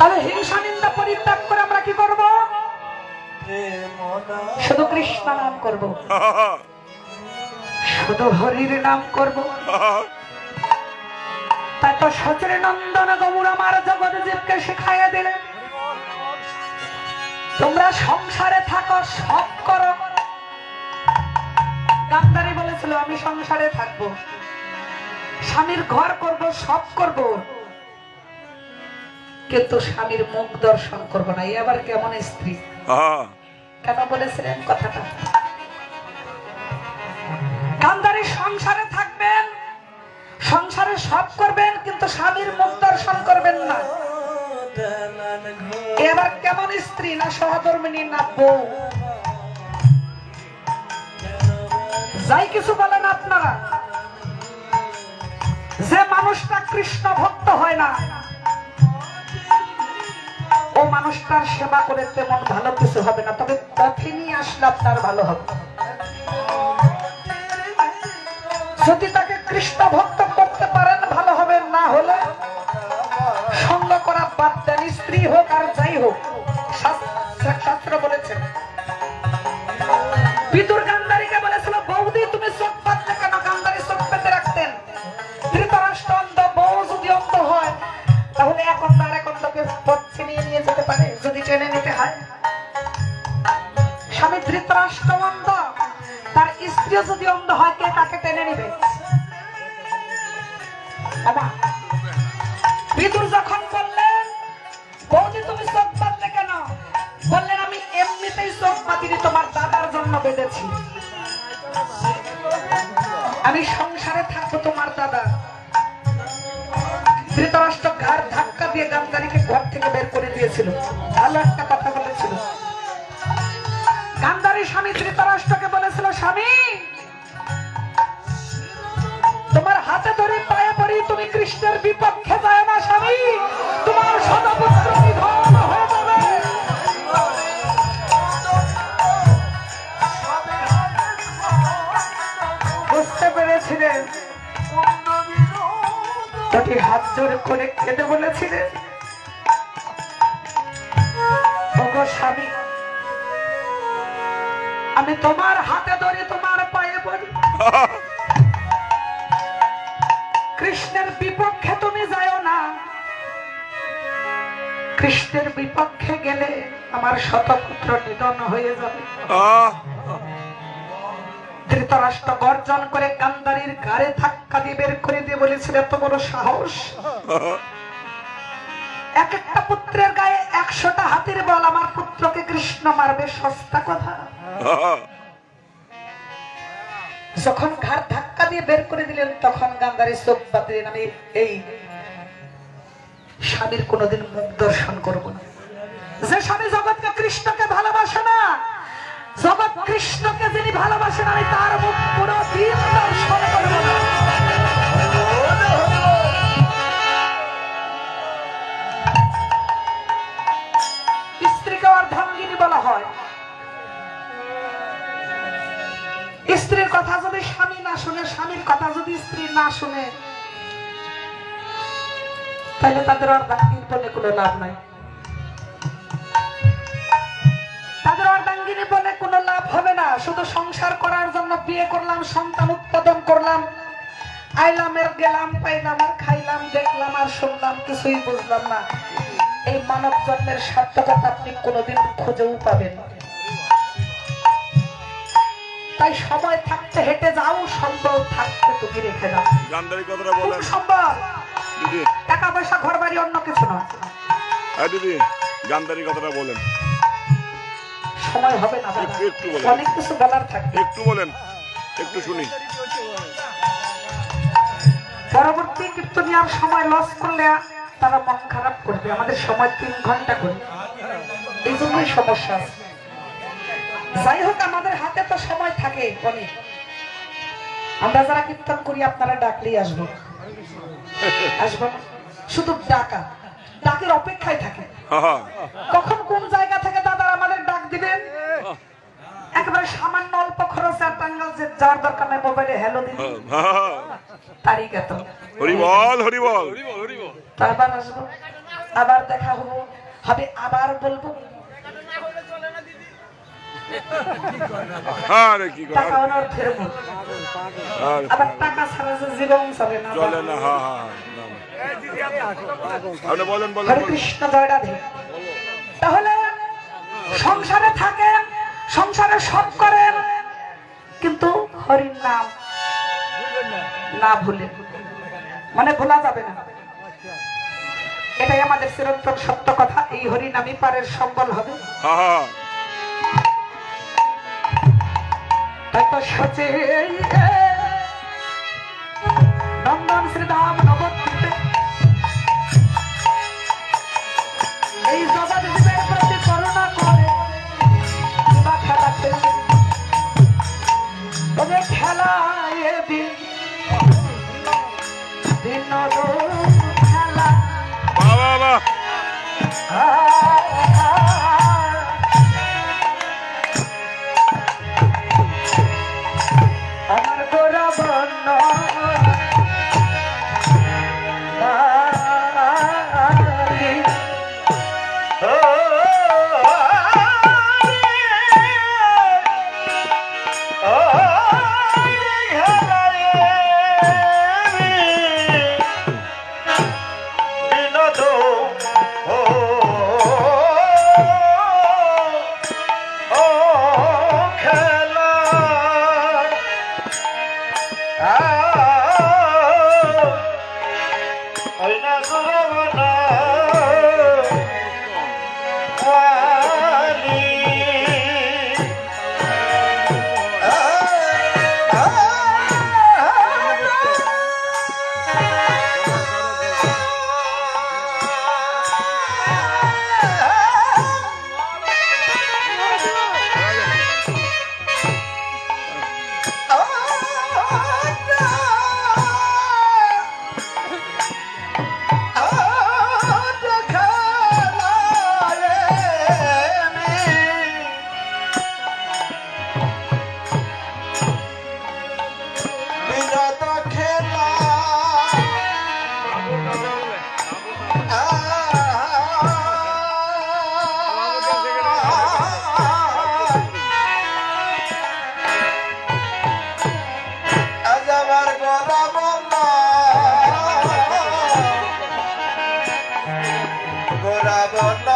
তাহলে হিংসা নিন্দা পরিত্যাগ করে আমরা কি করব? শুধু কৃষ্ণ নাম করব, শুধু হরির নাম করব। তাই তো সচরে নন্দন গৌর আমার জগৎ জীবকে শিখাইয়া দিলেন, তোমরা সংসারে থাকো, সব করো। গান্ধারী বলেছিল আমি সংসারে থাকবো, স্বামীর ঘর করব, সব করব, কিন্তু স্বামীর মুখ দর্শন করব না। এবার কেমন স্ত্রী? কেন বলেছিলেন কথাটা? গান্ধারী সংসারে থাকবেন, সংসারে সব করবেন, কিন্তু স্বামীর মুখ দর্শন করবেন না। এবার কেমন স্ত্রী? না সহধর্মিনী, না বউ, যাই কিছু বলেন আপনারা। যে মানুষটা কৃষ্ণ ভক্ত হয় না, ও মানুষটার সেবা করে তেমন ভালো কিছু হবে না, তবে পথে নিয়ে আসলে আপনার ভালো হবে। যদি তাকে কৃষ্ণ ভক্ত করতে পারেন ভালো হবে, না হলে সঙ্গ করা বাদ দেন। স্ত্রী হোক আর যাই হোক, শাস্ত্র বলেছেন। বিদুর গান্ধারীকে বলেছিল বৌদি তুমি চোখ পাতলে কেন? গান্ধারী চোখ পেতে রাখতেন। ধৃতরাষ্ট্র অন্ধ, বউ যদি অন্ধ হয় তাহলে এক অন্ধ আর এক অন্ধকে পথ ছিনিয়ে নিয়ে যেতে পারে, যদি টেনে নিতে হয়। স্বামী ধৃতরাষ্ট্র অন্ধ, তার স্ত্রীও যদি অন্ধ হয়, কে কাকে টেনে নিবে? বিদুর যখন বললেন বৌদি তুমি চোখ পাতলে কেন, বললেন আমি এমনিতেই চোখ পাতিনি, তোমার দাদার জন্য বেঁধেছি, আমি সংসারে থাকবো তোমার দাদা। ধৃতরাষ্ট্র ঘাড় ধাক্কা দিয়ে গান্ধারীকে ঘর থেকে বের করে দিয়েছিল। ভালো একটা কথা বলেছিল। গান্ধারী স্বামী ধৃতরাষ্ট্রকে বলেছিল স্বামী তোমার হাতে ধরে পায়ে পড়ি, তুমি কৃষ্ণের বিপক্ষে যায় না স্বামী, তোমার শতপুত্র নিধন হয়ে যাবে। বুঝতে পেরেছিলেন? তাকে হাত জোর করে খেতে বলেছিলেন ওগো স্বামী আমি তোমার হাতে ধরে তোমার পায়ে পড়ি, কৃষ্ণের বিপক্ষে তুমি যাও না, কৃষ্ণের বিপক্ষে গেলে আমার শতপুত্র নিধন হয়ে যাবে। ধৃতরাষ্ট্র গর্জন করে গান্ধারীর ঘাড়ে ধাক্কা দিয়ে বের করে দিয়ে বলেছিল এত বড় সাহস, এক একটা পুত্রের গায়ে 100টা হাতির বল, আমার পুত্রকে কৃষ্ণ মারবে? সস্তা কথা। যখন ঘাড় ধাক্কা দিয়ে বের করে দিলেন তখন গান্ধারী চোখ বাঁধলেন, আমি এই স্বামীর কোনোদিন মুখ দর্শন করব না। যে স্বামী জগৎকে কৃষ্ণকে ভালোবাসে না, জগৎ কৃষ্ণকে যিনি ভালোবাসেন, আমি তার মুখ পুরো দিন দর্শন করব না। স্ত্রীকে অর্ধাঙ্গিনী বলা হয়। স্ত্রীর কথা যদি স্বামী না শুনে, স্বামীর কথা যদি স্ত্রী না শুনে, তাহলে তাদের অর্ধাঙ্গিনী বলে কোনো লাভ নাই। তাদের অর্ধাঙ্গিনী বলে কোনো লাভ হবে না। শুধু সংসার করার জন্য বিয়ে করলাম, সন্তান উৎপাদন করলাম, আইলাম এর গেলাম, পাইলাম আর খাইলাম, দেখলাম আর শুনলাম, কিছুই বুঝলাম না, এই মানব জন্মের সার্থকতা আপনি কোনোদিন খুঁজেও পাবেন না। তাই সময় থাকতে হেঁটে যাও, সম্ভব থাকতে তুমি রেখে দাও। গান্ধারী কথাটা বলেন। সম্ভব দিদি, টাকা পয়সা ঘর বাড়ি অন্য কিছু না। দিদি গান্ধারী কথাটা বলেন। সময় হবে না, একটু বলেন, অনেক কিছু বলার থাকে, একটু বলেন, একটু শুনি। পরবর্তী কীর্তনিয়ার সময় লস করলে তারা মন খারাপ করবে। আমাদের সময় 3 ঘন্টা করে, এই জন্যই সমস্যা আছে। যাই হোক, আমাদের হাতে তো সময় থাকে অনেক। আমরা যারা কীর্তন করি আপনারা ডাকলেই আসবো, আসবো না? শুধু ডাকা, ডাকের অপেক্ষায় থাকে। কখন কোন জায়গা থেকে দাদা আমাদের ডাক দিবেন, একেবারে সামান্য অল্প খরচে টাঙ্গাল যে যার দরকার নাই, মোবাইলে হ্যালো দিন, তারিখ এত, হরি বল, হরি বল, তারপর আসবো। আবার দেখা হবে আবার বলবো আরে কি করে টাকা ওনার ফেরবো আবার টাকা ছাড়া যে জীবন চলে না চলে না হ্যাঁ হ্যাঁ না, না। আপনি বলেন বলেন হরে বলেন। কৃষ্ণ জয় রাধে। তাহলে সংসারে থাকেন, সংসারে সব করেন, কিন্তু হরির নাম না ভুলেন, মানে ভোলা যাবে না। এটাই আমাদের চিরন্তন সত্য কথা। এই হরি নামই পারের সম্বল হবে। হ্যাঁ হ্যাঁ তাই তো সচে নন্দন শ্রীধাম নবদ্বীপে এই জগৎ জীবের প্রতি করুণা করে বা খেলা খেলবে তবে খেলায় দিন বিনোদন খেলা বাহ বাহ বাহ আমার গোরা বর্ণ গোরা বর্ণ